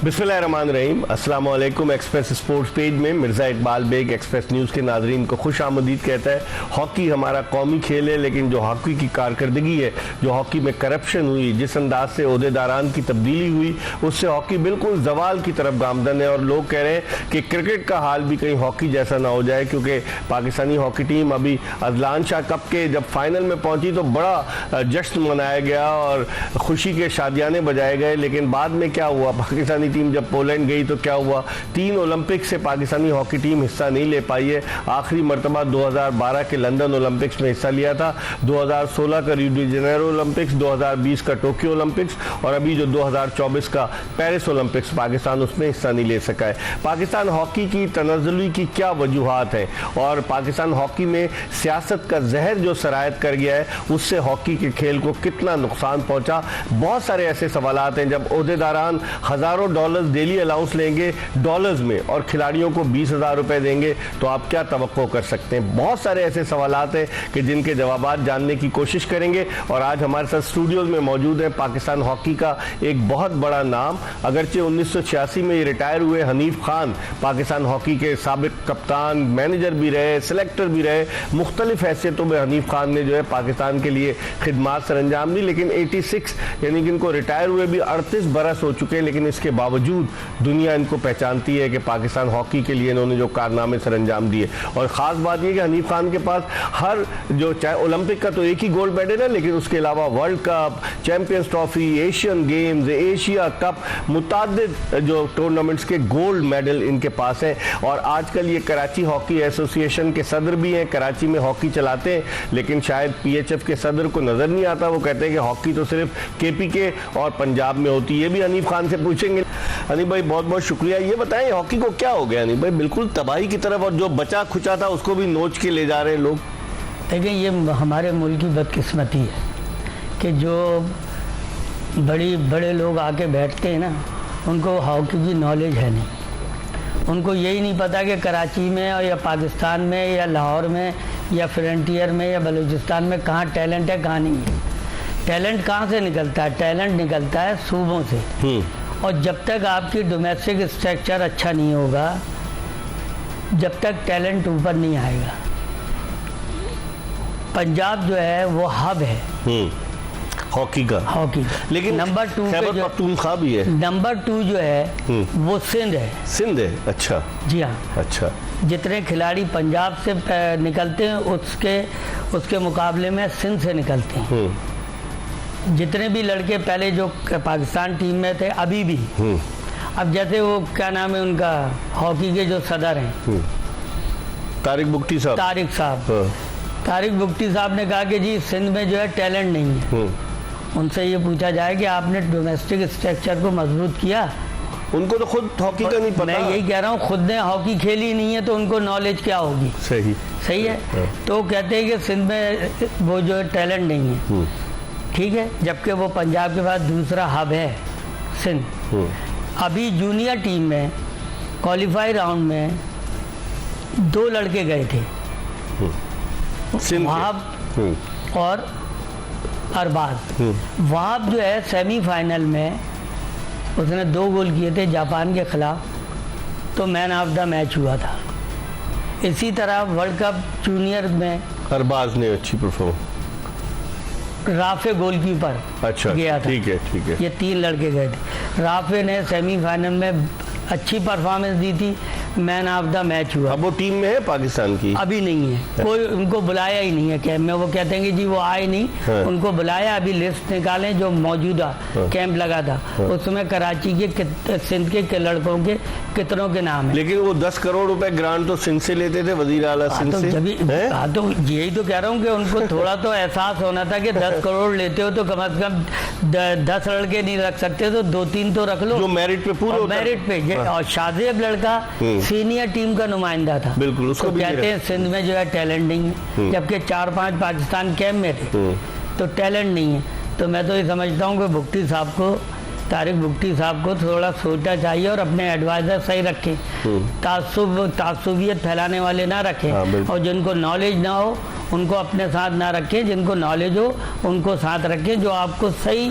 बिस्मिल्लाहिर्रहमानिर्रहीम। अस्सलाम वालेकुम। एक्सप्रेस स्पोर्ट्स पेज में मिर्ज़ा इकबाल बेग एक्सप्रेस न्यूज़ के नाजरीन को खुश आमदीद कहता है। हॉकी हमारा कौमी खेल है, लेकिन जो हॉकी की कारकर्दगी है, जो हॉकी में करप्शन हुई, जिस अंदाज से ओहदेदारान की तब्दीली हुई, उससे हॉकी बिल्कुल जवाल की तरफ गामदन है। और लोग कह रहे हैं कि क्रिकेट का हाल भी कहीं हॉकी जैसा ना हो जाए, क्योंकि पाकिस्तानी हॉकी टीम अभी अजलान शाह कप के जब फाइनल में पहुंची तो बड़ा जश्न मनाया गया और खुशी के शादियाने बजाए गए। लेकिन बाद में क्या हुआ, पाकिस्तानी टीम जब पोलैंड गई तो क्या हुआ, 3 ओलंपिक्स से पाकिस्तानी हॉकी टीम हिस्सा नहीं ले पाई है। आखिरी मरतबा 2012 के लंदन ओलंपिक्स में हिस्सा लिया था, 2016 का रियो डी जेनेरो ओलंपिक्स, 2020 का टोक्यो ओलंपिक्स और अभी जो 2024 का पेरिस ओलंपिक्स, पाकिस्तान उसमें हिस्सा नहीं ले सका है। पाकिस्तान हॉकी की तनज़्ज़ुली की क्या वजूहात हैं और पाकिस्तान हॉकी में सियासत का जहर जो सरायत कर गया है, उससे हॉकी के खेल को कितना नुकसान पहुंचा। बहुत सारे ऐसे सवालात हैं। जब ओहदेदारान हज़ारों डॉलर्स डेली अलाउंस लेंगे डॉलर्स में और खिलाड़ियों को 20,000 रुपए देंगे, तो आप क्या तवक्को कर सकते हैं। बहुत सारे ऐसे सवालात हैं कि जिनके जवाबात जानने की कोशिश करेंगे। और आज हमारे साथ स्टूडियोज में मौजूद है पाकिस्तान हॉकी का एक बहुत बड़ा नाम, अगरचे 1986 में ये रिटायर हुए हनीफ खान, पाकिस्तान हॉकी के साबिक कप्तान, मैनेजर भी रहे, सिलेक्टर भी रहे, मुख्तलिफ हैसियतों में हनीफ खान ने जो है पाकिस्तान के लिए खिदमात सर अंजाम दी। लेकिन 86 यानी कि इनको रिटायर हुए भी 38 बरस हो चुके हैं, लेकिन इसके बावजूद दुनिया इनको पहचानती है कि पाकिस्तान हॉकी के लिए इन्होंने जो कारनामे सर अंजाम दिए। और ख़ास बात यह कि हनीफ खान के पास हर जो, चाहे ओलंपिक का तो एक ही गोल्ड मेडल है, लेकिन उसके अलावा world cup, champions trophy, Asian games, Asia cup, मुतादिद जो टूर्नामेंट्स के गोल्ड मेडल इनके पास है। और आजकल ये कराची हॉकी एसोसिएशन के सदर भी हैं, कराची में हॉकी चलाते हैं, लेकिन शायद PHF के सदर को नज़र नहीं आता। वो कहते हैं कि हॉकी तो सिर्फ KPK और पंजाब में होती है। ये भी हनीफ खान से पूछेंगे। हनीफ भाई बहुत बहुत शुक्रिया। ये बताएं हॉकी को क्या हो गया हनीफ भाई, बिल्कुल तबाही की तरफ, और जो बचा खुचा था उसको भी नोच के ले जा रहे हैं लोग। देखिए, ये हमारे मुल्क की बदकिस्मती है कि जो बड़े लोग आके बैठते हैं ना, उनको हॉकी की नॉलेज है नहीं। उनको यही नहीं पता कि कराची में या पाकिस्तान में या लाहौर में या फ्रंटियर में या बलूचिस्तान में कहाँ टैलेंट है, कहाँ नहीं है। टैलेंट कहाँ से निकलता है? टैलेंट निकलता है सूबों से। और जब तक आपकी डोमेस्टिक स्ट्रक्चर अच्छा नहीं होगा, जब तक टैलेंट ऊपर नहीं आएगा। पंजाब जो है वो हब है हॉकी का, लेकिन नंबर 2 पख्तूनख्वा भी है। नंबर 2 जो है वो सिंध है। सिंध है, अच्छा जी हाँ, अच्छा। जितने खिलाड़ी पंजाब से निकलते हैं उसके मुकाबले में सिंध से निकलते हैं। जितने भी लड़के पहले जो पाकिस्तान टीम में थे अभी भी, अब जैसे वो क्या नाम है उनका, हॉकी के जो सदर हैं, तारिक बुगटी साहब, तारिक बुगटी साहब ने कहा कि जी सिंध में जो है टैलेंट नहीं है। उनसे ये पूछा जाए कि आपने डोमेस्टिक स्ट्रक्चर को मजबूत किया? उनको तो खुद हॉकी का नहीं पता। मैं यही कह रहा हूँ, खुद ने हॉकी खेली नहीं है तो उनको नॉलेज क्या होगी। सही है। तो कहते हैं कि सिंध में वो जो है टैलेंट नहीं है, ठीक है, जबकि वो पंजाब के बाद दूसरा हब है सिंध। अभी जूनियर टीम में क्वालिफाई राउंड में 2 लड़के गए थे, वहाब और अरबाज। वहाब जो है सेमीफाइनल में उसने 2 गोल किए थे जापान के खिलाफ, तो मैन ऑफ द मैच हुआ था। इसी तरह वर्ल्ड कप जूनियर में अरबाज ने अच्छी परफॉर्म, राफे गोलकीपर अच्छा गया था। ठीक है। ये 3 लड़के गए थे। राफे ने सेमीफाइनल में अच्छी परफॉर्मेंस दी थी, मैन ऑफ द मैच हुआ। अब वो टीम में है पाकिस्तान की? अभी नहीं है, कोई उनको बुलाया ही नहीं है कैंप में। वो कहते हैं कि जी वो आए नहीं, उनको बुलाया। अभी लिस्ट निकालें जो मौजूदा कैंप लगा था, उसमें कराची के सिंध के लड़कों के कितनों के नाम है। लेकिन वो 10 करोड़ रुपए ग्रांट तो सिंध से लेते थे, वजीर आला सिंध से। तो यही तो कह रहा हूँ कि उनको थोड़ा तो एहसास होना था कि 10 करोड़ लेते हो तो कम से कम 10 लड़के नहीं रख सकते, तो 2-3 तो रख लो जो मेरिट पे पूरे, मेरिट पे। और शादेब लड़का सीनियर टीम का नुमाइंदा था, बिल्कुल। उसको तो कहते हैं सिंध में जो है टैलेंट नहीं है, जबकि 4-5 पाकिस्तान कैंप में थे, तो टैलेंट नहीं है। तो मैं तो ये समझता हूँ कि भुगटी साहब को, तारिक भुगटी साहब को थोड़ा सोचना चाहिए और अपने एडवाइजर सही रखें, तासुबियत फैलाने वाले ना रखें। और जिनको नॉलेज ना हो उनको अपने साथ ना रखें, जिनको नॉलेज हो उनको साथ रखें, जो आपको सही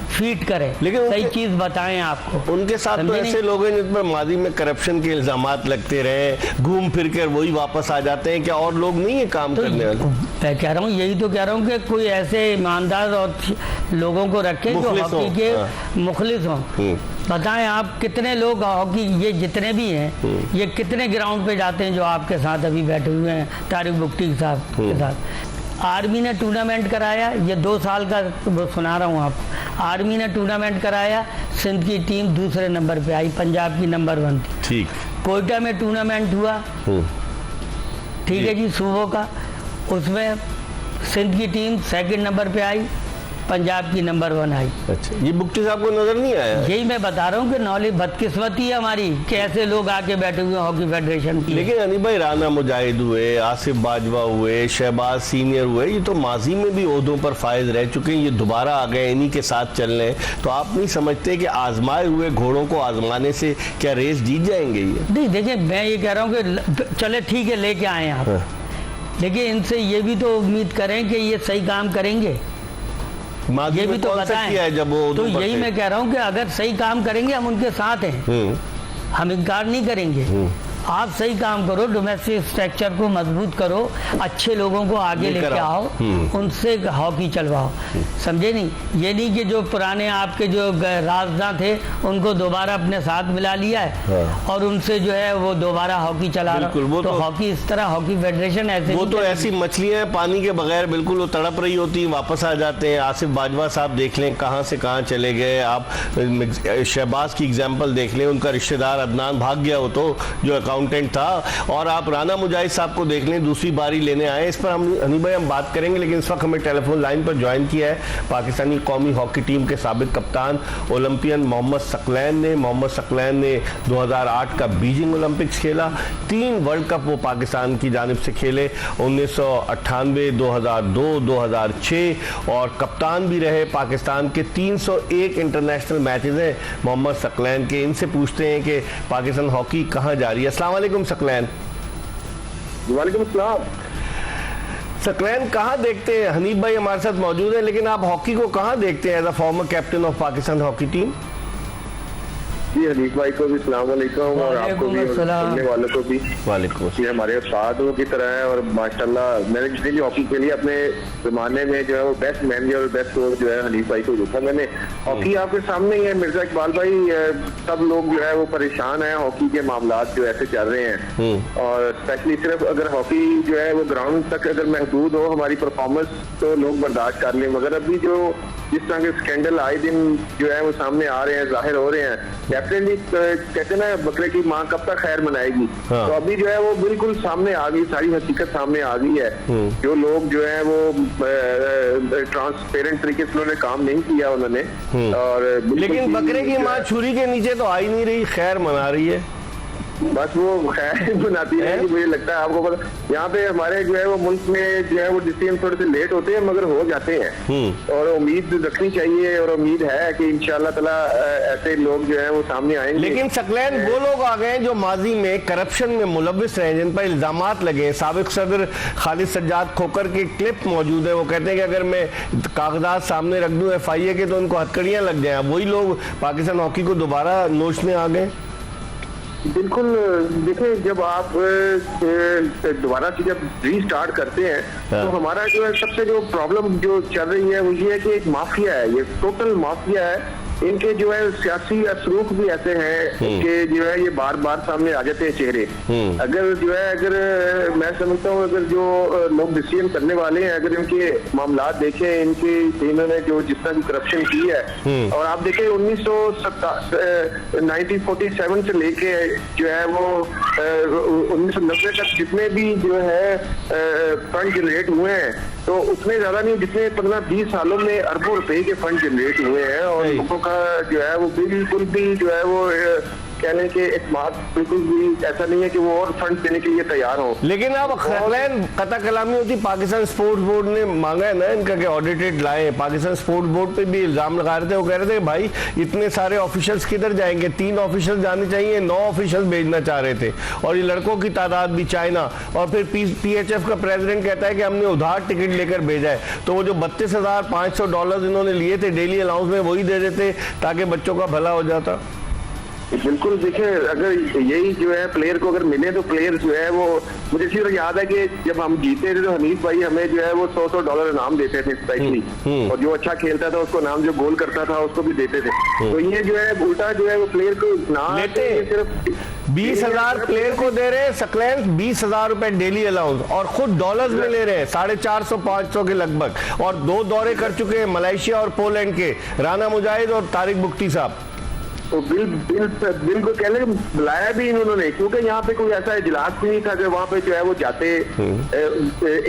फीड करें, लेकिन सही चीज बताएं आपको। उनके साथ तो ऐसे लोग हैं जिन पर माजी में करप्शन के इल्जामात लगते रहे, घूम फिर कर वही वापस आ जाते हैं, क्या और लोग नहीं है काम करने वाले? मैं कह रहा हूँ, यही तो कह रहा हूँ कि कोई ऐसे ईमानदार और लोगों को रखें जो हॉकी के मुखलिस हों। बताएं आप कितने लोग हॉकी, ये जितने भी हैं, ये कितने ग्राउंड पे जाते हैं जो आपके साथ अभी बैठे हुए हैं तारिक बुगटी साहब के साथ। आर्मी ने टूर्नामेंट कराया, ये 2 साल का वो सुना रहा हूँ आपको। आर्मी ने टूर्नामेंट कराया, सिंध की टीम दूसरे नंबर पे आई, पंजाब की नंबर 1 थी। ठीक। कोयटा में टूर्नामेंट हुआ, ठीक है जी, सूबों का, उसमें सिंध की टीम 2nd नंबर पे आई, पंजाब की नंबर 1 आई। अच्छा, ये बुगटी साहब को नजर नहीं आया? यही मैं बता रहा हूँ कि नॉलेज बदकिस्मती है हमारी, कैसे लोग आके बैठे हुए हॉकी फेडरेशन की। लेकिन अनिल भाई, राना मुजाहिद हुए, आसिफ बाजवा हुए, शहबाज सीनियर हुए, ये तो माजी में भी ओहदों पर फायज रह चुके हैं, ये दोबारा आ गए, इन्हीं के साथ चल रहे हैं। तो आप नहीं समझते कि आजमाए हुए घोड़ों को आजमाने से क्या रेस जीत जाएंगे ये? नहीं, देखिए मैं ये कह रहा हूँ कि चले ठीक है, लेके आए आप, लेकिन इनसे ये भी तो उम्मीद करें कि ये सही काम करेंगे, ये भी तो बताएं। जब वो तो यही मैं कह रहा हूँ कि अगर सही काम करेंगे हम उनके साथ हैं, हम इनकार नहीं करेंगे। आप सही काम करो, डोमेस्टिक स्ट्रक्चर को मजबूत करो, अच्छे लोगों को आगे लेके आओ, उनसे हॉकी चलवाओ, समझे नहीं? ये नहीं कि जो पुराने आपके जो राजदां थे उनको दोबारा अपने साथ मिला लिया है और उनसे जो है वो दोबारा हॉकी चला रहा है। तो हॉकी इस तरह, हॉकी फेडरेशन ऐसे, वो तो ऐसी मछलियां पानी के बगैर बिल्कुल वो तड़प रही होती है, वापस आ जाते हैं। आसिफ बाजवा साहब देख लें कहाँ से कहाँ चले गए। आप शहबाज की एग्जाम्पल देख लें, उनका रिश्तेदार अदनान भाग गया, वो तो जो अकाउंटेंट था। और आप राना मुजाहिद साहब को देख लें, दूसरी बारी लेने आए। इस पर हनी भाई हम बात करेंगे, लेकिन इस वक्त हमें टेलीफोन लाइन पर ज्वाइन किया है पाकिस्तानी कौमी हॉकी टीम के साबिक कप्तान ओलंपियन मोहम्मद सकलैन ने। मोहम्मद सकलैन ने 2008 का बीजिंग ओलंपिक्स खेला, 3 वर्ल्ड कप वो पाकिस्तान की जानिब से खेले, 1998, 2002, 2006, और कप्तान भी रहे। पाकिस्तान के 301 इंटरनेशनल मैचेस हैं मोहम्मद सकलैन के। इनसे पूछते हैं कि पाकिस्तान हॉकी कहाँ जा रही है। अस्सलाम वालेकुम सकलैन। वालेकुम अस्सलाम। सकलैन, कहाँ देखते हैं, हनीफ भाई हमारे साथ मौजूद है, लेकिन आप हॉकी को कहाँ देखते हैं as a former captain of Pakistan hockey team? जी, हनीफ भाई को भी सलाम वालेकुम, और आपको भी, सुनने वालों को भी वालेकुम। ये हमारे उस्तादों की तरह है, और माशाल्लाह मैंने जितनी भी हॉकी खेली अपने जमाने में जो है वो बेस्ट मैनेजर और बेस्ट कोच जो है हनीफ भाई को देखा मैंने। हॉकी आपके सामने ही है मिर्जा इकबाल भाई, सब लोग जो है वो परेशान है हॉकी के मामलात जो ऐसे चल रहे हैं, और स्पेशली सिर्फ अगर हॉकी जो है वो ग्राउंड तक अगर महदूद हो हमारी परफॉर्मेंस तो लोग बर्दाश्त कर लें, मगर अभी जो जिस तरह के स्कैंडल आए दिन जो है वो सामने आ रहे हैं, जाहिर हो रहे हैं, डेफिनेटली कहते ना बकरे की माँ कब तक खैर मनाएगी। तो अभी जो है वो बिल्कुल सामने आ गई, सारी हकीकत सामने आ गई है। जो लोग जो है वो ट्रांसपेरेंट तरीके से उन्होंने काम नहीं किया उन्होंने, और लेकिन बकरे की माँ छुरी के नीचे तो आ ही नहीं रही, खैर मना रही है, बस वो खैर बनाती है। मुझे लगता है आपको पता, यहाँ पे हमारे जो है वो मुल्क में जो है वो डिसीजन थोड़े से लेट होते हैं मगर हो जाते हैं, और उम्मीद रखनी चाहिए, और उम्मीद है कि इंशाल्लाह ताला ऐसे लोग जो है वो सामने आएंगे। लेकिन सकलैन, वो लोग आ गए जो माजी में करप्शन में मुलविस रहे, जिन पर इल्जामात लगे। साबिक सदर खालिद सज्जाद खोकर की क्लिप मौजूद है, वो कहते हैं कि अगर मैं कागजात सामने रख दूं FIA के तो उनको हथकड़ियां लग जाए। वही लोग पाकिस्तान हॉकी को दोबारा नोचने आ गए। बिल्कुल, देखिए जब आप दोबारा से जब रीस्टार्ट करते हैं तो हमारा जो है सबसे जो प्रॉब्लम जो चल रही है वो ये है कि एक माफिया है, ये टोटल माफिया है। इनके जो है सियासी असरूफ भी ऐसे हैं कि जो है ये बार बार सामने आ जाते हैं चेहरे। अगर जो है, अगर मैं समझता हूँ अगर जो लोग डिसीजन करने वाले हैं अगर इनके मामलात देखें, इनके इन्होंने जो जिस तरह की करप्शन की है, और आप देखें 1947 से लेके जो है वो 1990 तक जितने भी जो है फंड जनरेट हुए हैं तो उतने ज्यादा नहीं जितने 15-20 सालों में अरबों रुपए के फंड जनरेट हुए हैं, और लोगों का जो है वो बिल्कुल भी जो है वो कह लें कि इस्तेमाल बिल्कुल भी ऐसा नहीं है कि वो और फंड देने के लिए तैयार हो। लेकिन अब खैरलैन कता कलामी होती, पाकिस्तान स्पोर्ट्स बोर्ड ने मांगा है ना इनका कि ऑडिटेड लाए। पाकिस्तान स्पोर्ट्स बोर्ड पे भी इल्जाम लगा रहे थे, वो कह रहे थे भाई इतने सारे ऑफिशियल्स किधर जाएंगे, 3 ऑफिशियल जाने चाहिए, 9 ऑफिशियल भेजना चाह रहे थे, और ये लड़कों की तादाद भी चाइना। और फिर PHF का प्रेसिडेंट कहता है कि हमने उधार टिकट लेकर भेजा है, तो वो जो $32,500 इन्होंने लिए थे डेली अलाउंस में, वही दे देते ताकि बच्चों का भला हो जाता। बिल्कुल, देखिए अगर यही जो है प्लेयर को अगर मिले तो प्लेयर जो है वो, मुझे इसी तरह याद है कि जब हम जीते थे तो हनीफ भाई हमें जो है वो $100 इनाम देते थे स्पेशली, और जो अच्छा खेलता था उसको नाम, जो गोल करता था उसको भी देते थे। तो ये जो है उल्टा जो है वो प्लेयर को ना लेते, सिर्फ 20,000 प्लेयर को दे रहे हैं सकलैन, 20,000 रुपए डेली अलाउंस, और खुद डॉलर्स में ले रहे हैं 450-500 के लगभग, और 2 दौरे कर चुके हैं मलेशिया और पोलैंड के, राना मुजाहिद और तारिक बुख्ती साहब। तो बिल को कहने बुलाया भी इन्होंने, क्योंकि यहाँ पे कोई ऐसा इजलास भी नहीं था कि वहाँ पे जो है वो जाते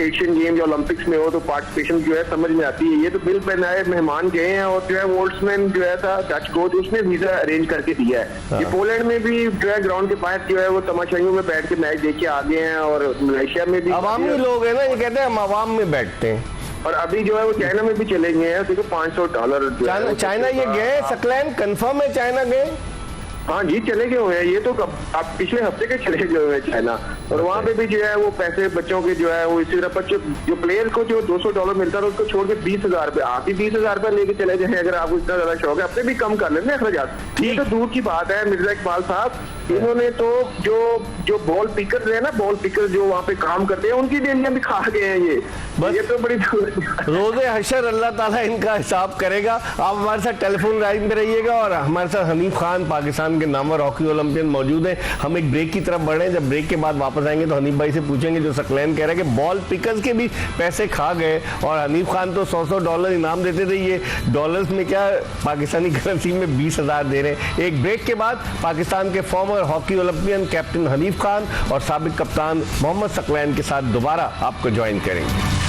एशियन गेम या ओलंपिक्स में हो तो पार्टिसिपेशन जो है समझ में आती है। ये तो बिल पे नए मेहमान गए हैं, और जो है वोल्ट्समैन जो है था डच कोच, उसने वीजा अरेंज करके दिया है। ये पोलैंड में भी जो है ग्राउंड के बाहर जो है वो तमाशाइयों में बैठ के मैच देख के आ गए हैं, और मलेशिया में भी अवामी लोग है ना, ये कहते हैं हम अवाम में बैठते हैं। और अभी जो है वो चाइना में भी चले गए हैं, देखो $500। चाइना ये गए सकलैन, कंफर्म है चाइना गए? हाँ जी, चले गए हुए हैं, ये तो आप पिछले हफ्ते के चले गए हुए हैं चाइना, और वहाँ पे भी जो है वो पैसे बच्चों के जो है वो इसी तरह जो प्लेयर को जो $200 मिलता था उसको छोड़ के 20,000 रुपए, आप ही 20,000 रुपए लेके चले जाए अगर आपको इतना ज्यादा शौक है, अपने भी कम कर लेते अखराजात। ये तो दूर की बात है मिर्जा इकबाल साहब, इन्होंने तो जो बॉल पिकर है ना, बॉल पिकर जो वहाँ पे काम करते हैं उनकी डेलियां भी खा गए हैं ये तो बड़ी रोज़े हशर अल्लाह ताला इनका हिसाब करेगा। आप हमारे साथ टेलीफोन लाइन पे रहिएगा, और हमारे साथ हनीफ खान पाकिस्तान के नामवर हॉकी ओलंपियन मौजूद हैं। हम एक ब्रेक की तरफ बढ़ रहे हैं, जब ब्रेक के बाद वापस आएंगे तो हनीफ भाई से पूछेंगे, जो सकलैन कह रहे हैं कि बॉल पिकर्स के भी पैसे खा गए, और हनीफ खान तो $100 इनाम देते थे, ये डॉलर्स में क्या पाकिस्तानी करेंसी में 20,000 दे रहे हैं। एक ब्रेक के बाद पाकिस्तान के former hockey Olympian captain Hanif Khan और साबिक कप्तान मोहम्मद सकलैन के साथ दोबारा आपको ज्वाइन करेंगे।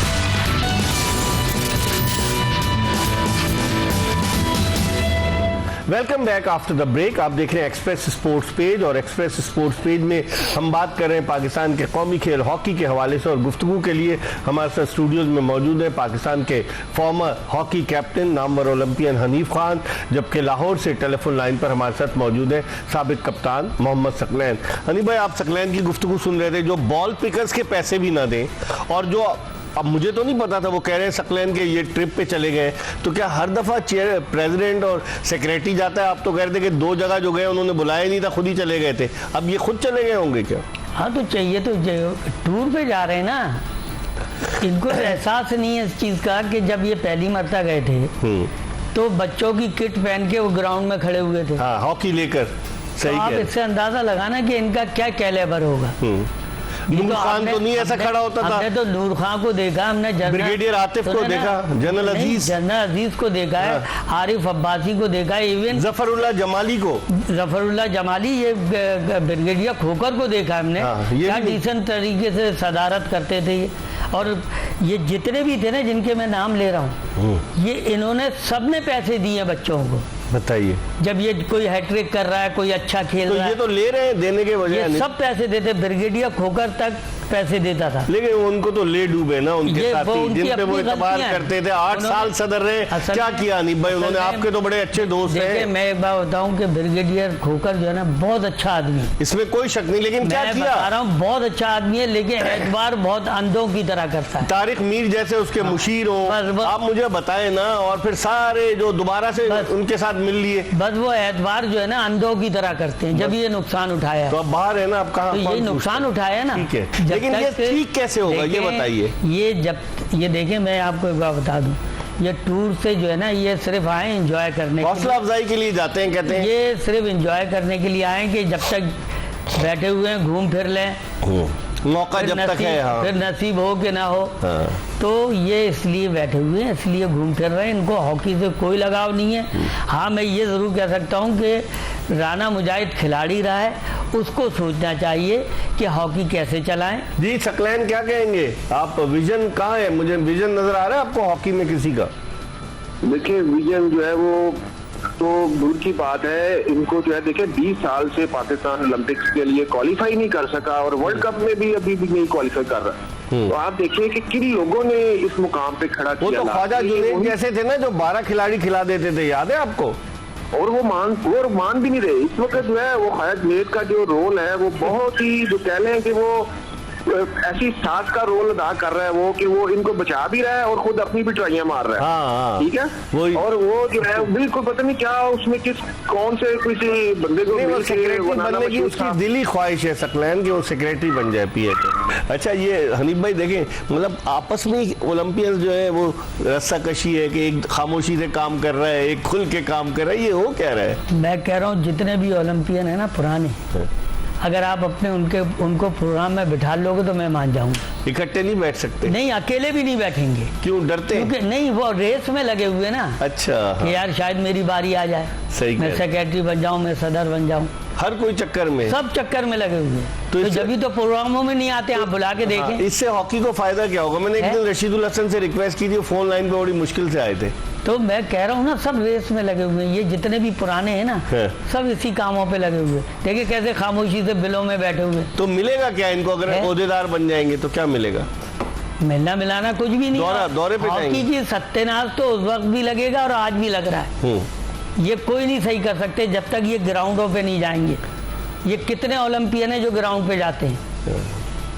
Welcome back after the break. आप देख रहे हैं एक्सप्रेस स्पोर्ट्स पेज, और एक्सप्रेस स्पोर्ट्स पेज में हम बात कर रहे हैं पाकिस्तान के कौमी खेल हॉकी के हवाले से, और गुफ्तगू के लिए हमारे साथ स्टूडियोज में मौजूद है पाकिस्तान के former hockey captain Namvar Olympian Hanif Khan, जबकि लाहौर से टेलीफोन लाइन पर हमारे साथ मौजूद है साबिक कप्तान मोहम्मद सकलैन। हनीफ भाई, आप सकलैन की गुफ्तगू सुन रहे थे, जो बॉल पिकर्स के पैसे भी ना दें, और जो अब मुझे तो नहीं पता था, वो कह रहे हैं सकलैन के ये ट्रिप पे चले गए, तो क्या हर दफ़ा चेयर प्रेसिडेंट और सेक्रेटरी जाता है? आप तो कह रहे थे कि 2 जगह जो गए उन्होंने बुलाया नहीं था, खुद ही चले गए थे, अब ये खुद चले गए होंगे क्या? हाँ, तो चाहिए तो टूर पे जा रहे हैं ना, इनको एहसास नहीं है इस चीज़ का कि जब ये पहली मरतबा गए थे तो बच्चों की किट पहन के वो ग्राउंड में खड़े हुए थे, हाँ, हॉकी लेकर। सही, तो आप इससे अंदाजा लगाना कि इनका क्या कैलेबर होगा। नूर खान तो नहीं ऐसा खड़ा होता था। हमने तो नूर खान को देखा, हमने ब्रिगेडियर आतिफ को देखा, जनरल अजीज को देखा है, आरिफ अब्बासी को देखा है, इवन जफरुल्लाह जमाली ये ब्रिगेडियर खोकर को देखा हमने, क्या डिसेंट तरीके से सदारत करते थे। और ये जितने भी थे ना जिनके मैं नाम ले रहा हूँ, ये इन्होंने सबने पैसे दिए बच्चों को। बताइए, जब ये कोई हैट्रिक कर रहा है, कोई अच्छा खेल तो रहा है, ये तो ले रहे हैं, देने के बजाय ये सब पैसे देते। ब्रिगेडियर खोकर तक पैसे देता था, लेकिन उनको तो ले डूबे ना उनके साथी, जिन पे वो इतबार करते थे। 8 साल सदर रहे, क्या किया हनीफ भाई उन्होंने? आपके तो बड़े अच्छे दोस्त हैं। मैं एक बात बताऊं कि ब्रिगेडियर खोकर जो है ना बहुत अच्छा आदमी, इसमें कोई शक नहीं, लेकिन क्या किया? बता रहा हूँ बहुत अच्छा आदमी है, लेकिन एतबार बहुत अंधों की तरह करता है। तारिक मीर जैसे उसके मुशीर हो, आप मुझे बताएं ना, और फिर सारे जो दोबारा से उनके साथ मिल लिए, बस वो एतबार जो है ना अंधों की तरह करते हैं। जब ये नुकसान उठाया तो अब बाहर है ना, अब कहाँ? तो ये नुकसान उठाया ना, ठीक है, लेकिन ये ठीक कैसे होगा ये बताइए। ये देखें, मैं आपको एक बात बता दूं, ये टूर से जो है ना, ये सिर्फ आए एंजॉय करने, हौसला अफजाई के लिए जाते हैं, कहते हैं ये सिर्फ एंजॉय करने के लिए आए कि जब तक बैठे हुए हैं घूम फिर लें, मौका जब तक है, हाँ। फिर नसीब हो कि ना हो, हाँ। तो ये इसलिए बैठे हुए हैं, इसलिए घूम फिर रहे हैं, इनको हॉकी से कोई लगाव नहीं है। हाँ, मैं ये ज़रूर कह सकता हूँ कि राना मुजाहिद खिलाड़ी रहा है, उसको सोचना चाहिए कि हॉकी कैसे चलाएं। जी सकलैन क्या कहेंगे आप? विजन कहाँ है? मुझे विजन नजर आ रहा है आपको हॉकी में किसी का? देखिए, विजन जो है वो तो दूर की बात है, इनको जो है देखिए 20 साल से पाकिस्तान ओलंपिक्स के लिए क्वालिफाई नहीं कर सका और वर्ल्ड कप में भी अभी भी नहीं क्वालिफाई कर रहा। तो आप देखिए कि किन लोगों ने इस मुकाम पे खड़ा वो किया। तो ख्वाजा जुनैद जैसे थे ना, जो 12 खिलाड़ी खिला देते थे, याद है आपको? और वो मान भी नहीं रहे। इस वक्त जो है वो ख्वाजा जुनैद का जो रोल है वो बहुत ही, जो कह लें कि वो ऐसी सास का रोल अदा कर रहा है वो, कि वो इनको बचा भी रहा है और खुद अपनी भी ट्राइयां मार रहा है। हाँ, ठीक है। और वो जो है बिल्कुल पता नहीं क्या उसमें कौन से किसी बंदे को वो सेक्रेटरी बनने की उसकी दिली ख्वाहिश है सकलैन की, वो सेक्रेटरी बन जाए PHA। अच्छा, ये हनीफ भाई देखें, मतलब आपस में ओलंपियंस जो है वो रस्साकशी है कि एक खामोशी से काम कर रहा है, एक खुल के काम कर रहा है, ये हो क्या रहा है? मैं कह रहा हूँ जितने भी ओलंपियन है ना पुराने, अगर आप उनको प्रोग्राम में बिठा लोगे तो मैं मान जाऊंगा। इकट्ठे नहीं बैठ सकते? नहीं, अकेले भी नहीं बैठेंगे। क्यों, डरते हैं? क्योंकि नहीं, वो रेस में लगे हुए ना। अच्छा, हाँ। कि यार शायद मेरी बारी आ जाए, सही, मैं सेक्रेटरी बन जाऊं, मैं सदर बन जाऊं। हर कोई चक्कर में, सब चक्कर में लगे हुए। तो तो जब भी तो प्रोग्रामों में नहीं आते, आप बुला के देखें। इससे हॉकी को फायदा क्या होगा? मैंने एक दिन रशीदुल हसन से रिक्वेस्ट की थी, फोन लाइन पे बड़ी मुश्किल से आए थे। तो मैं कह रहा हूँ ना, सब रेस में लगे हुए हैं। ये जितने भी पुराने हैं ना, सब इसी कामों पे लगे हुए। देखिए कैसे खामोशी से बिलों में बैठे हुए। तो मिलेगा क्या इनको अगर ओहदेदार बन जाएंगे तो? क्या मिलेगा? मिलना मिलाना कुछ भी नहीं। दौरे पे हॉकी की सत्यानाश तो उस वक्त भी लगेगा और आज भी लग रहा है। ये कोई नहीं सही कर सकते जब तक ये ग्राउंडों पे नहीं जाएंगे। ये कितने ओलंपियन है जो ग्राउंड पे जाते हैं?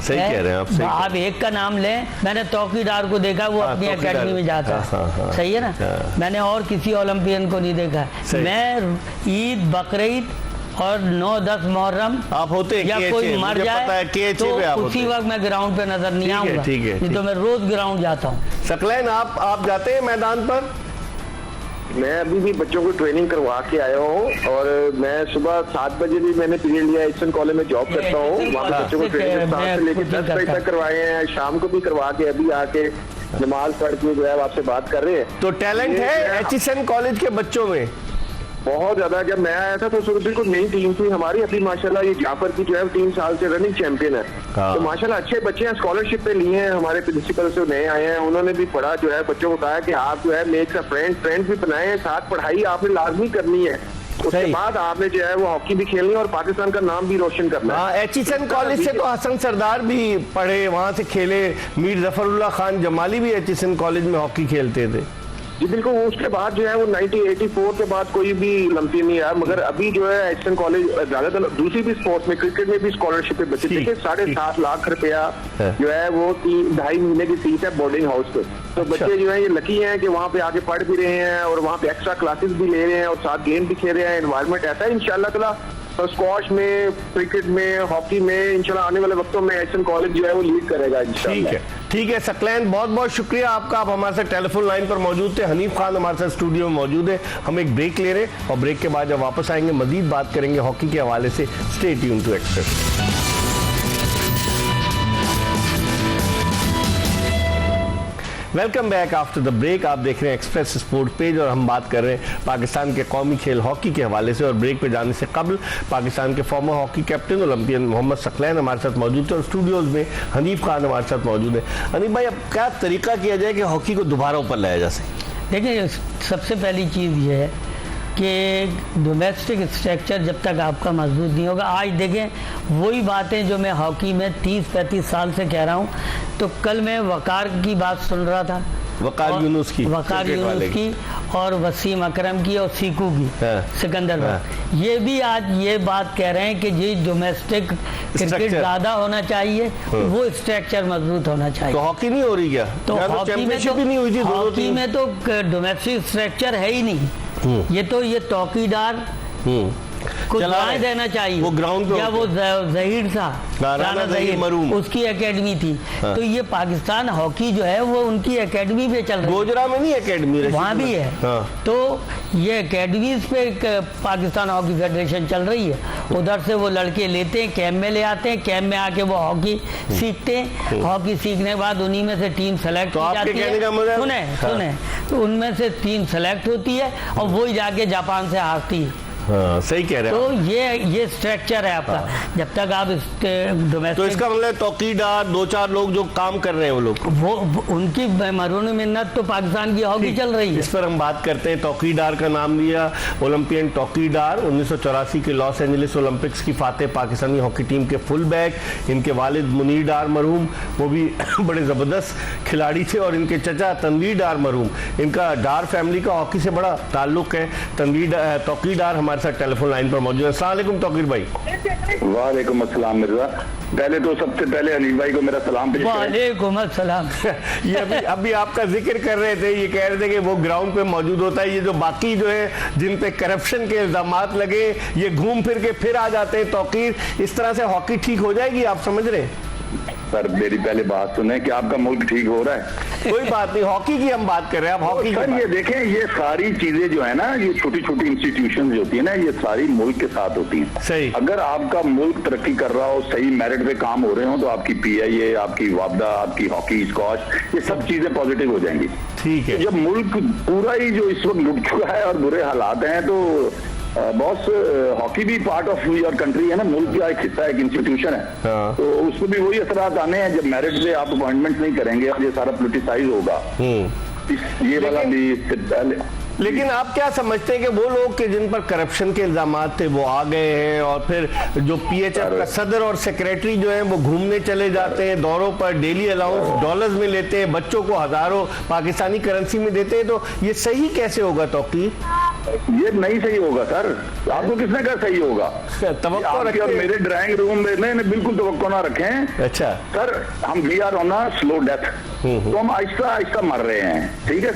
सही कह रहे हैं आप। आप एक का नाम लें, मैंने तौकीदार को देखा, वो अपनी एकेडमी में जाता है। सही है ना? मैंने और किसी ओलंपियन को नहीं देखा। मैं ईद, बकरीद और 9-10 मुहर्रम आप होते या कोई मर जाए तो उसी वक्त मैं ग्राउंड पे नजर नहीं आऊंगा। नहीं तो मैं रोज ग्राउंड जाता हूँ। सकलैन, आप जाते हैं मैदान पर? मैं अभी भी बच्चों को ट्रेनिंग करवा के आया हूँ और मैं सुबह 7 बजे भी मैंने पीरियड लिया। एचएन कॉलेज में जॉब करता हूँ, वहाँ पे बच्चों को ट्रेनिंग 7 से लेकर 10 बजे तक करवाए हैं। शाम को भी करवा के अभी आके नमाज पढ़ के जो है आपसे बात कर रहे हैं। तो टैलेंट है एचएन कॉलेज के बच्चों में बहुत ज्यादा। जब मैं आया था तो बिल्कुल नई टीम थी हमारी। अभी माशाल्लाह ये जाफर की जो है 3 साल से रनिंग चैंपियन है। तो माशाल्लाह अच्छे बच्चे हैं, स्कॉलरशिप पे लिए हैं। हमारे प्रिंसिपल से नए आए हैं, उन्होंने भी पढ़ा जो है बच्चों को कहा कि आप जो है मेक अ फ्रेंड भी बनाए हैं, साथ पढ़ाई आपने लाजमी करनी है। उसके बाद आपने जो है वो हॉकी भी खेलनी है और पाकिस्तान का नाम भी रोशन करना है। एचएन कॉलेज से तो हसन सरदार भी पढ़े, वहाँ से खेले। मीर जफरुल्लाह खान जमाली भी एचएन कॉलेज में हॉकी खेलते थे। जी बिल्कुल। उसके बाद जो है वो 1984 के बाद कोई भी ओलंपियन नहीं आया। मगर अभी जो है एचएन कॉलेज ज्यादातर दूसरी भी स्पोर्ट्स में, क्रिकेट में भी स्कॉलरशिप पे बच्चे देखिए 7.5 लाख रुपया जो है वो 2.5 महीने की फीस है बोर्डिंग हाउस पे। तो बच्चे जो है ये लकी हैं कि वहाँ पे आके पढ़ भी रहे हैं और वहाँ पे एक्स्ट्रा क्लासेस भी ले रहे हैं और साथ गेम भी खेल रहे हैं। एनवायरमेंट ऐसा है इंशाल्लाह ताला स्क्वॉश में, क्रिकेट में, हॉकी में इंशाल्लाह आने वाले वक्तों में एचएन कॉलेज जो है वो लीड करेगा इंशाल्लाह। ठीक है सकलैन, बहुत बहुत शुक्रिया आपका। आप हमारे साथ टेलीफोन लाइन पर मौजूद थे। हनीफ खान हमारे साथ स्टूडियो में मौजूद है। हम एक ब्रेक ले रहे हैं और ब्रेक के बाद जब वापस आएंगे मजीद बात करेंगे हॉकी के हवाले से। Stay tune to express. Welcome back after the break. आप देख रहे हैं एक्सप्रेस स्पोर्ट पेज और हम बात कर रहे हैं पाकिस्तान के कौमी खेल हॉकी के हवाले से। और ब्रेक पे जाने से कबल पाकिस्तान के former hockey captain olympian Mohammad Saqlain हमारे साथ मौजूद थे और स्टूडियोज में हनीफ खान हमारे साथ मौजूद है। हनीफ भाई, अब क्या तरीका किया जाए कि हॉकी को दोबारा ऊपर लाया जा सके? देखिए, सबसे पहली चीज़ ये है कि डोमेस्टिक स्ट्रक्चर जब तक आपका मजबूत नहीं होगा। आज देखें वही बातें जो मैं हॉकी में 30-35 साल से कह रहा हूँ। तो कल मैं वकार की बात सुन रहा था, वकार यूनुस की और वसीम अकरम की और सीकू की, सिकंदर। ये भी आज ये बात कह रहे हैं कि जी डोमेस्टिक क्रिकेट ज्यादा होना चाहिए, वो स्ट्रक्चर मजबूत होना चाहिए। तो हॉकी नहीं हो रही क्या? तो हॉकी में तो डोमेस्टिक स्ट्रक्चर है ही नहीं। ये तो ये चौकीदार कुछ राय देना चाहिए। वो ग्राउंड पे, या वो जहीर था, राना जहीर मरूम, उसकी एकेडमी थी। तो ये पाकिस्तान हॉकी जो है वो उनकी एकेडमी पे चल रही है। गोजरा में नहीं एकेडमी, वहाँ भी है। तो ये एकेडमीज पे पाकिस्तान हॉकी फेडरेशन चल रही है। उधर से वो लड़के लेते हैं, कैंप में ले आते हैं, कैंप में आके वो हॉकी सीखते हैं। हॉकी सीखने के बाद उन्हीं में से टीम सेलेक्ट की जाती है। सुने तो उनमें से टीम सेलेक्ट होती है और वही जाके जापान से हारती है। हाँ, सही कह रहे हैं। तो ये स्ट्रक्चर है आपका। जब तक आप डोमेस्टिक, तो इसका मतलब चौकीदार 2-4 लोग जो काम कर रहे हैं वो उनकी मरून मिन्नत तो पाकिस्तान की हॉकी चल रही है। इस पर हम बात करते हैं। चौकीदार का नाम लिया, ओलंपियन चौकीदार, 1984 के लॉस एंजलिस ओलंपिक्स की फातेह पाकिस्तानी हॉकी टीम के फुल बैक। इनके वालिद मुनीर डार मरहूम, वो भी बड़े ज़बरदस्त खिलाड़ी थे, और इनके चचा तनवीर डार मरहूम। इनका डार फैमिली का हॉकी से बड़ा ताल्लुक है। चौकीदार हमारे साथ टेलीफोन लाइन पर मौजूद है। अस्सलाम वालेकुम तौकीर भाई। वालेकुम अस्सलाम मिर्जा। पहले तो सबसे पहले हनीफ भाई को मेरा सलाम पेश करें। वालेकुम अस्सलाम। ये अभी आपका जिक्र कर रहे थे, ये कह रहे थे कि वो ग्राउंड पे मौजूद होता है। ये जो बाकी जो है जिन पे करप्शन के इल्जामात लगे, ये घूम फिर के फिर आ जाते हैं। तौकीर, इस तरह से हॉकी ठीक हो जाएगी, आप समझ रहे हैं? सर मेरी पहले बात सुने कि आपका मुल्क ठीक हो रहा है। कोई बात नहीं, हॉकी की हम बात कर रहे हैं। आप हॉकी सर ये देखें, ये सारी चीजें जो है ना, ये छोटी छोटी इंस्टीट्यूशन होती है ना, ये सारी मुल्क के साथ होती हैं। सही। अगर आपका मुल्क तरक्की कर रहा हो, सही मेरिट पे काम हो रहे हो, तो आपकी PIA, आपकी वापदा, आपकी हॉकी, स्कॉश, ये सब चीजें पॉजिटिव हो जाएंगी। ठीक है। तो जब मुल्क पूरा ही जो इस वक्त डूब चुका है और बुरे हालात हैं, तो बॉस हॉकी भी पार्ट ऑफ योर कंट्री है ना, मुल्क का एक हिस्सा है, एक इंस्टीट्यूशन है। हाँ। तो उसमें भी वही असरात आने हैं जब मेरिट से आप अपॉइंटमेंट नहीं करेंगे और ये सारा पोलिटिसाइज होगा। ये वाला भी इससे पहले। लेकिन आप क्या समझते हैं कि वो लोग के जिन पर करप्शन के इल्जामात थे वो आ गए हैं, और फिर जो PHF का सदर और सेक्रेटरी जो है वो घूमने चले जाते हैं दौरों पर, डेली अलाउंस डॉलर्स में लेते हैं, बच्चों को हजारों पाकिस्तानी करेंसी में देते हैं, तो ये सही कैसे होगा तौकीर? ये नहीं सही होगा सर। आपको किसने कहा सही होगा? तवक्को आपके और मेरे ड्राइंग रूम में नहीं, बिल्कुल तवक्को ना रखें। अच्छा सर, हम we are on a slow death, तो हम आहिस्ता आहिस्ता मर रहे हैं। ठीक है,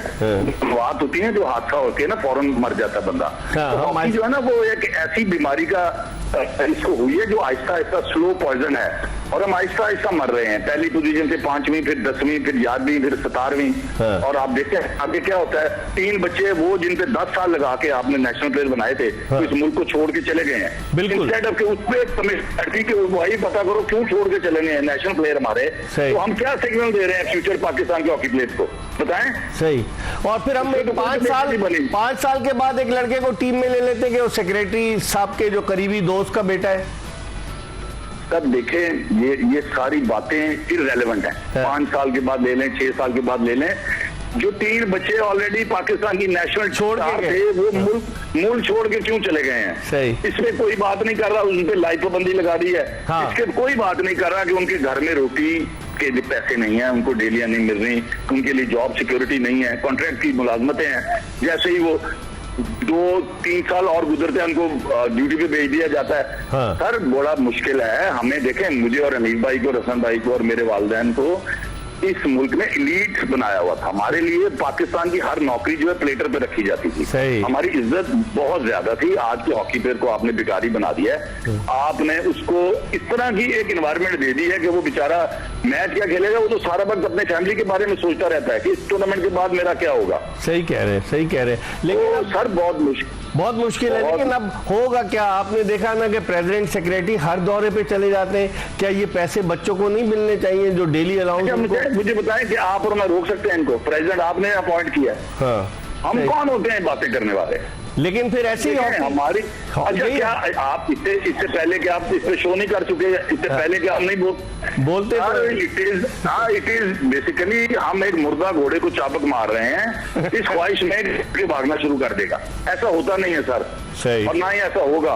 बात होती है जो हादसा होती है ना, फौरन मर जाता है बंदा। तो हॉकी जो है ना, वो एक ऐसी बीमारी का इसको हुई है जो आहिस्ता आहिस्ता स्लो पॉइजन है, और हम आहिस्ता आहिस्ता मर रहे हैं। पहली पोजीशन से 5वीं, फिर 10वीं, फिर 11वीं, फिर 17वीं। और आप देखते हैं आगे क्या होता है। 3 बच्चे वो जिन पे 10 साल लगा के आपने नेशनल प्लेयर बनाए थे, तो इस मुल्क को छोड़ के चले गए हैं। इंस्टेड ऑफ के उस पे वही पता करो क्यों छोड़ के चले गए हैं नेशनल प्लेयर हमारे। तो हम क्या सिग्नल दे रहे हैं फ्यूचर पाकिस्तान के हॉकी प्लेयर्स को, बताएं। सही। और फिर हम 5 साल के बाद एक लड़के को टीम में ले लेते हैं कि वो सेक्रेटरी साहब के जो करीबी दोस्त का बेटा है। तब देखें, ये सारी बातें इररेलेवेंट हैं। 5 साल के बाद ले लें, 6 साल के बाद ले लें। जो 3 बच्चे ऑलरेडी पाकिस्तान की नेशनल छोड़ के थे, वो मुल्क छोड़ के क्यों चले गए हैं? सही। इसमें कोई बात नहीं कर रहा उन पे लाइफ पाबंदी लगा दी है। हाँ। इसके कोई बात नहीं कर रहा कि उनके घर में रोटी के लिए पैसे नहीं है, उनको डेलियां नहीं मिल रही, उनके लिए जॉब सिक्योरिटी नहीं है, कॉन्ट्रैक्ट की मुलाजमतें हैं। जैसे ही वो 2-3 साल और गुजरते हैं, उनको ड्यूटी पे भेज दिया जाता है। हाँ। सर बड़ा मुश्किल है। हमें देखें, मुझे और हनीफ भाई को, रसन भाई को और मेरे वालिदैन को इस मुल्क में एलीट बनाया हुआ था। हमारे लिए पाकिस्तान की हर नौकरी जो है प्लेटर पे रखी जाती थी। सही। हमारी इज्जत बहुत ज्यादा थी। आज के हॉकी प्लेयर को आपने भिखारी बना दिया है। आपने उसको इस तरह की एक एनवायरनमेंट दे दी है कि वो बेचारा मैच क्या खेलेगा, वो तो सारा वक्त अपने फैमिली के बारे में सोचता रहता है कि इस टूर्नामेंट के बाद मेरा क्या होगा। सही कह रहे हैं, सही कह रहे हैं। लेकिन तो सर बहुत मुश्किल है। लेकिन अब होगा क्या? आपने देखा ना कि प्रेसिडेंट सेक्रेटरी हर दौरे पे चले जाते हैं। क्या ये पैसे बच्चों को नहीं मिलने चाहिए जो डेली अलाउंस? मुझे बताएं कि आप और मैं रोक सकते हैं इनको? प्रेसिडेंट आपने अपॉइंट किया है। हाँ। हम कौन होते हैं बातें करने वाले? लेकिन फिर ऐसे ही हमारी अच्छा, क्या आप इससे पहले क्या आप इस पे शो नहीं कर चुके? इससे पहले क्या हम नहीं बोलते? इट इज बेसिकली हम एक मुर्दा घोड़े को चाबुक मार रहे हैं इस ख्वाहिश में कि भागना शुरू कर देगा। ऐसा होता नहीं है सर। सही। और ना ही ऐसा होगा।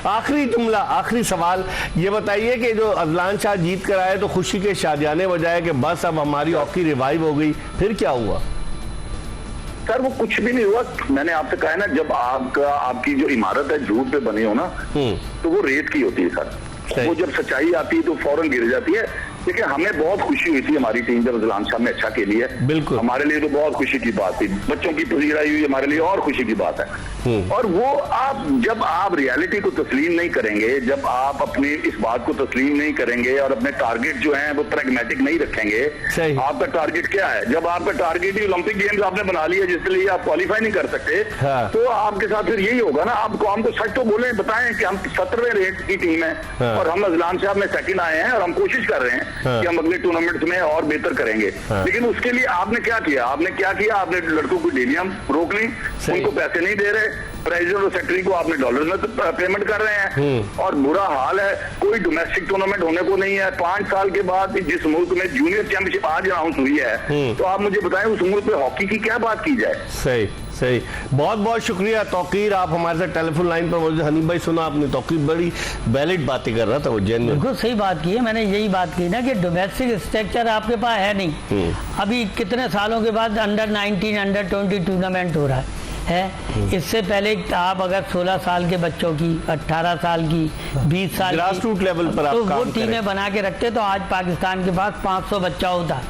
आखिरी जुमला, आखिरी सवाल ये बताइए कि जो अजलान शाह जीत कर आए तो खुशी के शादियाने बजाए कि बस अब हमारी हॉकी रिवाइव हो गई, फिर क्या हुआ? सर वो कुछ भी नहीं हुआ। मैंने आपसे कहा है ना, जब आपकी जो इमारत है झूठ पे बनी हो ना, तो वो रेत की होती है सर। वो जब सच्चाई आती है तो फौरन गिर जाती है। देखिए, हमें बहुत खुशी हुई थी हमारी टीम जब अजलान साहब ने अच्छा खेली है। बिल्कुल। हमारे लिए तो बहुत खुशी की बात थी। बच्चों की पजीराई हुई हमारे लिए और खुशी की बात है। और वो जब आप रियलिटी को तस्लीम नहीं करेंगे, जब आप अपनी इस बात को तस्लीम नहीं करेंगे और अपने टारगेट जो है वो प्रैग्मेटिक नहीं रखेंगे। आपका टारगेट क्या है? जब आपका टारगेट ही ओलंपिक गेम्स आपने बना लिया जिसके लिए आप क्वालिफाई नहीं कर सकते, तो आपके साथ फिर यही होगा ना। आप कौम को सच तो बोले, बताएं कि हम 17वें रेट की टीम है और हम अजलान साहब में सेकंड आए हैं और हम कोशिश कर रहे हैं। कि हम अगले टूर्नामेंट्स में और बेहतर करेंगे। लेकिन उसके लिए आपने क्या किया? आपने लड़कों को डेलियां रोक ली, उनको पैसे नहीं दे रहे, प्रेसिडेंट और सेक्रेटरी को आपने डॉलर में पेमेंट कर रहे हैं, और बुरा हाल है। कोई डोमेस्टिक टूर्नामेंट होने को नहीं है। 5 साल के बाद जिस मुल्क में जूनियर चैंपियनशिप आज अनाउंस हुई है, तो आप मुझे बताएं उस मुल्क पे हॉकी की क्या बात की जाए? सही सही, बहुत बहुत शुक्रिया तौकीर, आप हमारे साथ टेलीफोन लाइन पर मौजूद। हनीफ भाई सुना आपने, तौकीर बड़ी वैलिड बातें कर रहा था वो जेन में। बिल्कुल सही बात की है, मैंने यही बात की ना कि डोमेस्टिक स्ट्रक्चर आपके पास है नहीं। अभी कितने सालों के बाद अंडर 19 अंडर 20 टूर्नामेंट हो रहा है। इससे पहले आप अगर 16 साल के बच्चों की, 18 साल की, 20 साल ग्रास रूट लेवल पर तो आप वो काम टीमें बना के रखते तो आज पाकिस्तान के पास 500 बच्चा होता।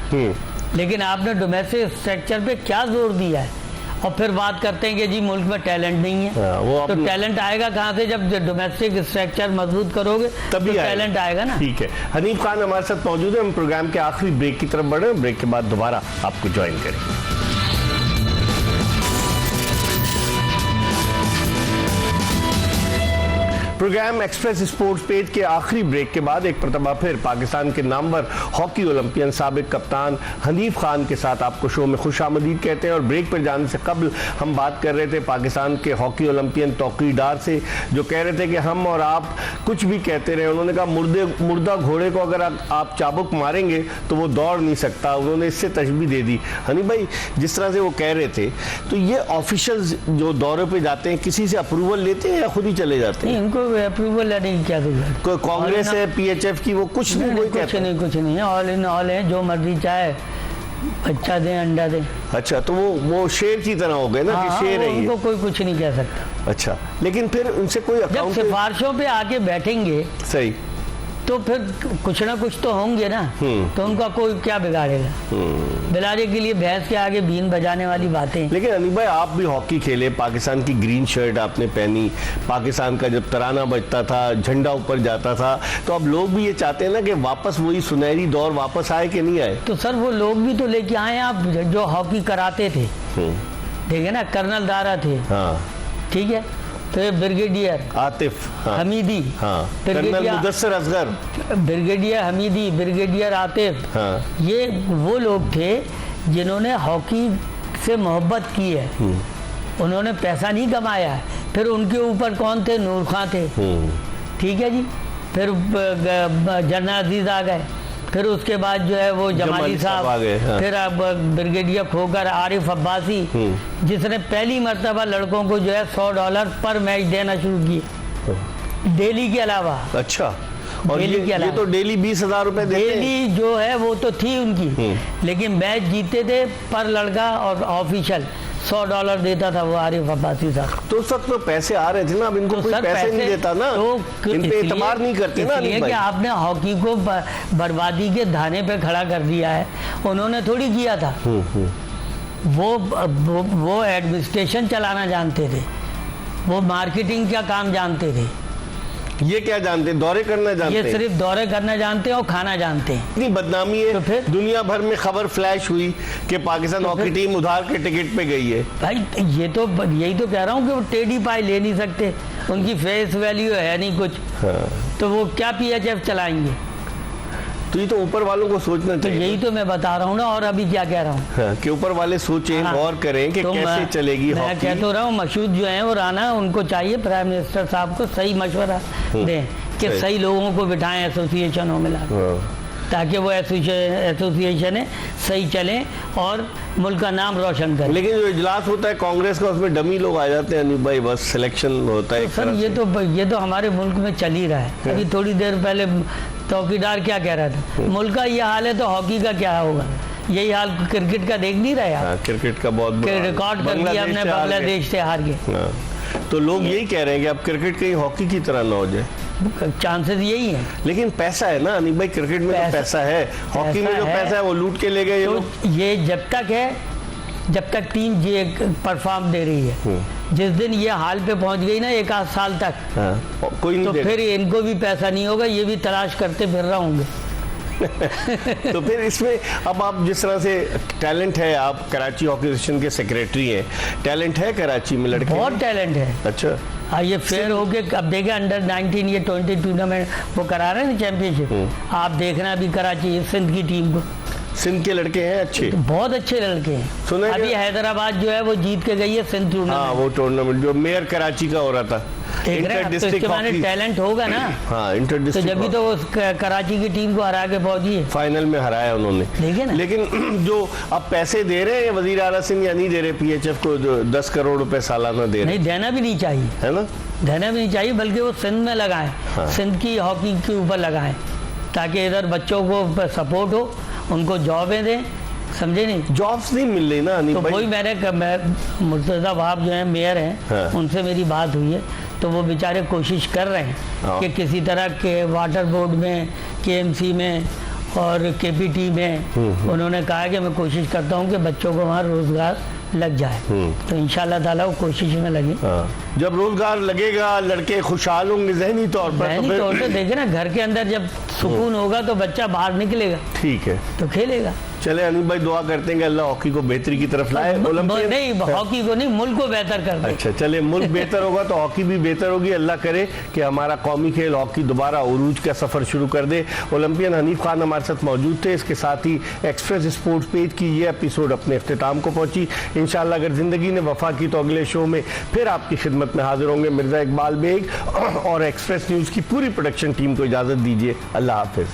लेकिन आपने डोमेस्टिक स्ट्रक्चर पे क्या जोर दिया है? और फिर बात करते हैं कि जी मुल्क में टैलेंट नहीं है। तो टैलेंट आएगा कहाँ से? जब डोमेस्टिक स्ट्रक्चर मजबूत करोगे तभी तो टैलेंट आएगा ना। ठीक है, हनीफ खान हमारे साथ मौजूद है। हम प्रोग्राम के आखिरी ब्रेक की तरफ बढ़े, ब्रेक के बाद दोबारा आपको ज्वाइन करेंगे। प्रोग्राम एक्सप्रेस स्पोर्ट्स पेज के आखिरी ब्रेक के बाद एक मरतबा फिर पाकिस्तान के नामवर हॉकी ओलंपियन साबिक कप्तान हनीफ खान के साथ आपको शो में खुशामदीद कहते हैं। और ब्रेक पर जाने से कबल हम बात कर रहे थे पाकिस्तान के हॉकी ओलंपियन तौकीर डार से, जो कह रहे थे कि हम और आप कुछ भी कहते रहे। उन्होंने कहा मुर्दा घोड़े को अगर आप चाबुक मारेंगे तो वो दौड़ नहीं सकता। उन्होंने इससे तशबीह दे दी। हनीफ भाई, जिस तरह से वो कह रहे थे, तो ये ऑफिशियल्स जो दौरे पे जाते हैं किसी से अप्रूवल लेते हैं या खुद ही चले जाते हैं? इनको अप्रूवल लेने की क्या जरूरत? कोई कांग्रेस है, पीएचएफ की, वो कुछ नहीं, कोई कुछ नहीं है। ऑल इन ऑल है, जो मर्जी चाहे बच्चा दें, अंडा दें। अच्छा, तो वो शेर की तरह हो गए ना कि शेर है, उनको कोई कुछ नहीं कह सकता। अच्छा, लेकिन फिर उनसे कोई जब सिफारिशों पे आके बैठेंगे सही, तो फिर कुछ ना कुछ तो होंगे ना। तो उनका कोई क्या बिगाड़ेगा? बिलारे के लिए भैंस के आगे बीन बजाने वाली बातें। लेकिन अनिल भाई, आप भी हॉकी खेले, पाकिस्तान की ग्रीन शर्ट आपने पहनी, पाकिस्तान का जब तराना बजता था, झंडा ऊपर जाता था, तो अब लोग भी ये चाहते हैं ना कि वापस वही सुनहरी दौर वापस आए कि नहीं आए? तो सर वो लोग भी तो लेके आए आप जो हॉकी कराते थे। देखे ना, कर्नल दारा थे, हाँ ठीक है, तो ये brigadier Atif Hamidi, colonel Mudassir Asghar, brigadier Hamidi, brigadier Atif, ये वो लोग थे जिन्होंने हॉकी से मोहब्बत की है। उन्होंने पैसा नहीं कमाया है। फिर उनके ऊपर कौन थे? नूर खां थे, ठीक है जी। फिर जनरल अजीज आ गए, फिर उसके बाद जो है वो जमाली साहब आ गए, फिर अब ब्रिगेडियर खोकर आरिफ अब्बासी, जिसने पहली मर्तबा लड़कों को जो है $100 पर मैच देना शुरू किए, डेली के अलावा। अच्छा, और ये तो डेली 20,000 रुपए देते हैं। डेली जो है वो तो थी उनकी, लेकिन मैच जीते थे पर लड़का, और ऑफिशियल $100 देता था वो आरिफ अब्बासी साहब। तो उस वक्त तो पैसे आ रहे थे ना, अब इनको तो कोई पैसे नहीं देता ना, तो इन पे एतबार नहीं करते ना। इसलिए कि आपने हॉकी को बर्बादी के धाने पे खड़ा कर दिया है, उन्होंने थोड़ी किया था। वो एडमिनिस्ट्रेशन चलाना जानते थे, वो मार्केटिंग का काम जानते थे। ये क्या जानते हैं? दौरे करना जानते हैं। ये सिर्फ दौरे करना जानते हैं और खाना जानते हैं। इतनी बदनामी है, तो फिर दुनिया भर में खबर फ्लैश हुई कि पाकिस्तान हॉकी टीम उधार के टिकट पे गई है। भाई ये तो यही तो कह रहा हूँ कि वो टेढ़ी पाई ले नहीं सकते, उनकी फेस वैल्यू है नहीं कुछ। तो वो क्या पीएचएफ चलाएंगे? तो ये तो ऊपर वालों को सोचना चाहिए। तो यही तो मैं बता रहा हूँ ना, और अभी क्या कह रहा हूँ कि ऊपर वाले सोचें, गौर करें कि कैसे चलेगी हॉकी। मैं कह तो रहा हूँ, मशहूद जो है वो राना, उनको चाहिए प्राइम मिनिस्टर साहब को सही मशवरा दें कि सही लोगों को बिठाएं एसोसिएशनों में लाकर, ताकि वो एसोसिएशन सही चले और मुल्क का नाम रोशन करें। लेकिन जो इजलास होता है कांग्रेस का, उसमें डमी लोग आ जाते हैं अनिल भाई, बस सिलेक्शन होता है। तो सर ये तो हमारे मुल्क में चल ही रहा है। अभी थोड़ी देर पहले चौकीदार क्या कह रहा था, मुल्क का ये हाल है तो हॉकी का क्या होगा? यही हाल क्रिकेट का देख नहीं रहे आप? क्रिकेट का बहुत रिकॉर्ड कर दिया हमने, बांग्लादेश से हार गए। तो लोग यही कह रहे हैं कि अब क्रिकेट कहीं हॉकी की तरह ना हो जाए। चांसेस यही है, लेकिन पैसा है ना अनिल भाई, क्रिकेट में तो पैसा है, हॉकी में जो पैसा है वो लूट के ले गए। तो ये जब तक टीम ये परफॉर्म दे रही है, जिस दिन ये हाल पे पहुंच गई ना, 1 आध साल तक, कोई नहीं, तो फिर इनको भी पैसा नहीं होगा, ये भी तलाश करते फिर रहे होंगे। तो फिर इसमें अब आप जिस तरह से टैलेंट है, आप कराची हॉकी एसोसिएशन के सेक्रेटरी हैं, टैलेंट है कराची में लड़के? बहुत टैलेंट है। अच्छा, ये फेयर होके अब देखे अंडर 19 ये 20 टूर्नामेंट वो करा रहे हैं ना चैंपियनशिप, आप देखना भी कराची सिंध की टीम को। सिंध के लड़के हैं अच्छे, तो बहुत अच्छे लड़के हैं। सुना अभी हैदराबाद जो है वो जीत के गई है सिंध टूर्नामेंट। हाँ, वो टूर्नामेंट जो मेयर कराची का हो रहा था, देख रहे हैं, तो इसके माने टैलेंट होगा ना। हाँ, इंटर तो डिस्ट्रिक्ट जब भी तो वो कराची की टीम को हरा के पहुंची है, फाइनल में हराया उन्होंने, देखिए ना। लेकिन जो अब पैसे दे रहे हैं वजीर आला सिंह या नहीं दे रहे पीएचएफ को, जो 10 करोड़ रुपए सालाना दे रहे, नहीं देना भी नहीं चाहिए, है ना, देना भी नहीं चाहिए, बल्कि वो सिंध में लगाएं। हाँ। सिंध की हॉकी के ऊपर लगाएं ताकि इधर बच्चों को सपोर्ट हो, उनको जॉबें दें, समझे नहीं। जॉब्स नहीं मिल रही ना। तो वही मुर्तज़ा वहाब जो है मेयर हैं, हाँ। उनसे मेरी बात हुई है, तो वो बेचारे कोशिश कर रहे हाँ। हैं कि किसी तरह के वाटर बोर्ड में, केएमसी में और केपीटी में उन्होंने कहा है कि मैं कोशिश करता हूँ कि बच्चों को वहाँ रोजगार लग जाए। तो इंशाल्लाह ताला वो कोशिश में लगे। हाँ। जब रोजगार लगेगा, लड़के खुशहाल होंगे जहनी तौर पर, जहनी तौर पर देखे ना, घर के अंदर जब सुकून होगा तो बच्चा बाहर निकलेगा, ठीक है, तो खेलेगा। चले अनिल भाई, दुआ करते हैं कि अल्लाह हॉकी को बेहतरी की तरफ लाए। ओलंपियन नहीं, हॉकी को नहीं, मुल्क को बेहतर कर दे। अच्छा, चले, मुल्क बेहतर होगा तो हॉकी भी बेहतर होगी। अल्लाह करे कि हमारा कौमी खेल हॉकी दोबारा उरूज का सफर शुरू कर दे। ओलंपियन हनीफ खान हमारे साथ मौजूद थे। इसके साथ ही एक्सप्रेस स्पोर्ट्स पेज की ये एपिसोड अपने अख्तिताम को पहुंची। इंशाल्लाह अगर जिंदगी ने वफा की तो अगले शो में फिर आपकी खिदमत में हाजिर होंगे। मिर्जा इकबाल बेग और एक्सप्रेस न्यूज की पूरी प्रोडक्शन टीम को इजाजत दीजिए। अल्लाह हाफिज।